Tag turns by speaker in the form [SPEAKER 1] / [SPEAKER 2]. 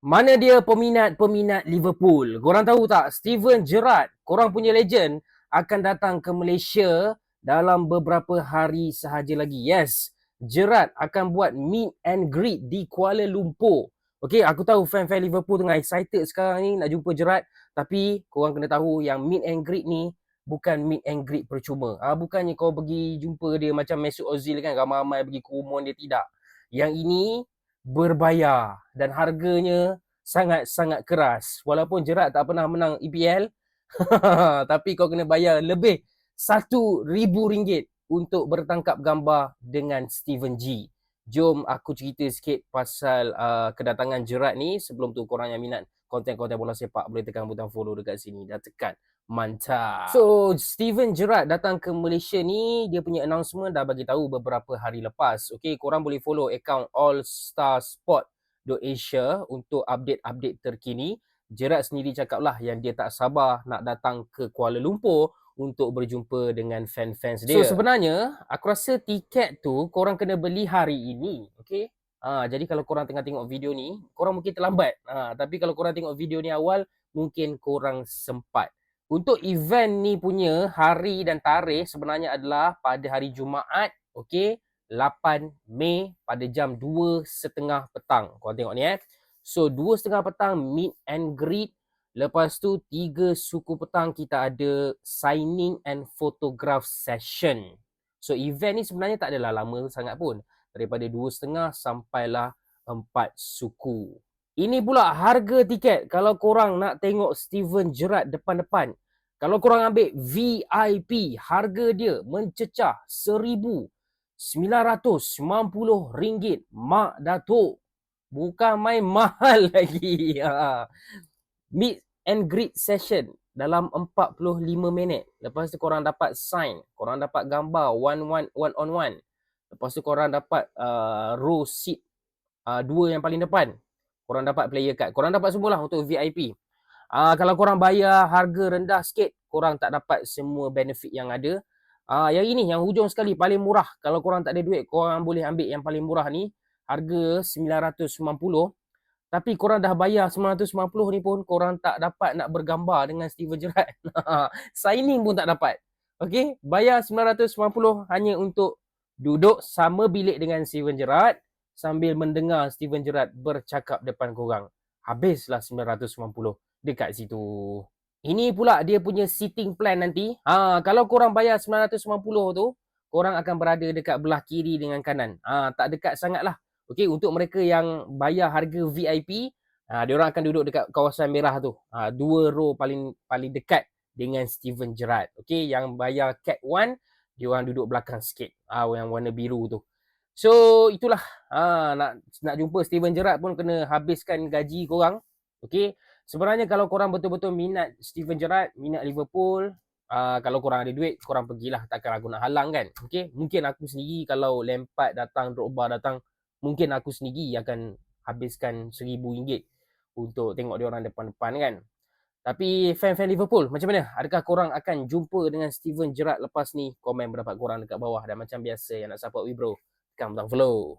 [SPEAKER 1] Mana dia peminat-peminat Liverpool? Korang tahu tak, Steven Gerrard, korang punya legend, akan datang ke Malaysia dalam beberapa hari sahaja lagi. Yes, Gerrard akan buat meet and greet di Kuala Lumpur. Okay, aku tahu fan-fan Liverpool tengah excited sekarang ni nak jumpa Gerrard. Tapi korang kena tahu yang meet and greet ni bukan meet and greet percuma. Bukannya kau pergi jumpa dia macam Mesut Ozil kan, ramai-ramai pergi ke rumah dia, tidak. Yang ini berbayar dan harganya sangat-sangat keras. Walaupun Gerrard tak pernah menang EPL, tapi kau kena bayar lebih RM1,000 untuk bertangkap gambar dengan Steven G. Jom aku cerita sikit pasal kedatangan Gerrard ni. Sebelum tu, korang yang minat konten-konten bola sepak boleh tekan butang follow dekat sini. Dah tekan. Mantap. So, Steven Gerrard datang ke Malaysia ni, dia punya announcement dah bagi tahu beberapa hari lepas. Okay, korang boleh follow account allstarsport.asia untuk update-update terkini. Gerrard sendiri cakap lah yang dia tak sabar nak datang ke Kuala Lumpur untuk berjumpa dengan fan-fans dia. So sebenarnya, aku rasa tiket tu korang kena beli hari ini. Okay? Jadi kalau korang tengah tengok video ni, korang mungkin terlambat. Tapi kalau korang tengok video ni awal, mungkin korang sempat. Untuk event ni punya hari dan tarikh sebenarnya adalah pada hari Jumaat, okay, 8 Mei pada jam 2.30 petang. Korang tengok ni So 2.30 petang meet and greet. Lepas tu 3 suku petang kita ada signing and photograph session. So event ni sebenarnya tak adalah lama sangat pun. Daripada 2.30 sampailah 4 suku. Ini pula harga tiket kalau korang nak tengok Steven Gerrard depan-depan. Kalau korang ambil VIP, harga dia mencecah RM1,990. Mak Datuk. Bukan main mahal lagi. Meet and greet session dalam 45 minit. Lepas tu korang dapat sign. Korang dapat gambar one on one. Lepas tu korang dapat row seat 2 yang paling depan. Korang dapat player card. Korang dapat semualah untuk VIP. Kalau korang bayar harga rendah sikit, korang tak dapat semua benefit yang ada. Yang ini, yang hujung sekali, paling murah. Kalau korang tak ada duit, korang boleh ambil yang paling murah ni. Harga RM990. Tapi korang dah bayar RM990 ni pun, korang tak dapat nak bergambar dengan Steven Gerrard. Signing pun tak dapat. Okay, bayar RM990 hanya untuk duduk sama bilik dengan Steven Gerrard sambil mendengar Steven Gerrard bercakap depan korang. Habislah RM990 dekat situ. Ini pula dia punya seating plan nanti. Kalau korang bayar RM990 tu, korang akan berada dekat belah kiri dengan kanan. Tak dekat sangat lah. Okay, untuk mereka yang bayar harga VIP, diorang akan duduk dekat kawasan merah tu. 2 row paling dekat dengan Steven Gerrard. Okay, yang bayar Cat 1, diorang duduk belakang sikit. Yang warna biru tu. So, itulah. Nak jumpa Steven Gerrard pun kena habiskan gaji korang. Okay, sebenarnya kalau korang betul-betul minat Steven Gerrard, minat Liverpool, kalau korang ada duit, korang pergilah. Takkan aku nak halang kan. Okay, mungkin aku sendiri kalau Lampard datang, Drogba datang, mungkin aku sendiri akan habiskan RM1,000 untuk tengok dia orang depan-depan kan. Tapi fan-fan Liverpool, macam mana? Adakah korang akan jumpa dengan Steven Gerrard lepas ni? Komen pendapat korang dekat bawah. Dan macam biasa, yang nak support we bro, tekan butang follow.